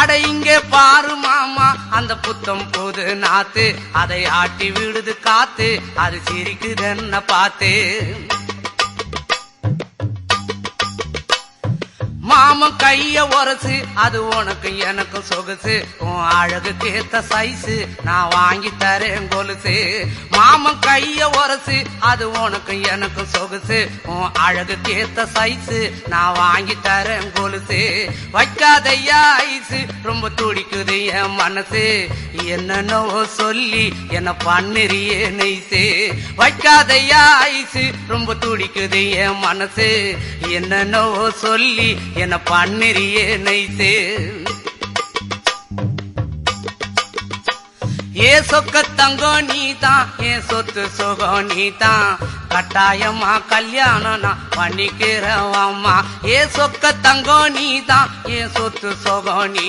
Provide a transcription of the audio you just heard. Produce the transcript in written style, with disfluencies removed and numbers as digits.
அட இங்கே பாரு மாமா அந்த புத்தம் புது நாத்து, அதை ஆட்டி விடுது காத்து, அது சிரிக்குதுன்ன பார்த்து. மாமன் கைய உரசு, அது உனக்கு எனக்கு சொகுசு, உன் அழகுக்கு ஏத்த சைஸு நான் வாங்கி தரேன் கொலுசு. மாமன் கைய உரசு, அது உனக்கு எனக்கு சொகுசு, உன் அழகுக்கு ஏத்த சைஸு நான் வாங்கி தரேன் கொலுசு. வைக்காதையா ஐசு, ரொம்ப துடிக்குது என் மனசு, என்னன்னோ சொல்லி என்ன பண்ணுறியே நெய்சு. வைக்காதையா ஐசு, ரொம்ப துடிக்குது என் மனசு, என்னன்னோ சொல்லி என்ன பண்ணுறியே நைசு. ஏ சொக்க தங்கம் நீதான், ஏன் சொத்து சுகம் நீதான், கட்டாயமா கல்யாணம் நான் பண்ணிக்கிறவம்மா. ஏ சொக்க தங்கம் நீதான், ஏன் சொத்து சுகம் நீ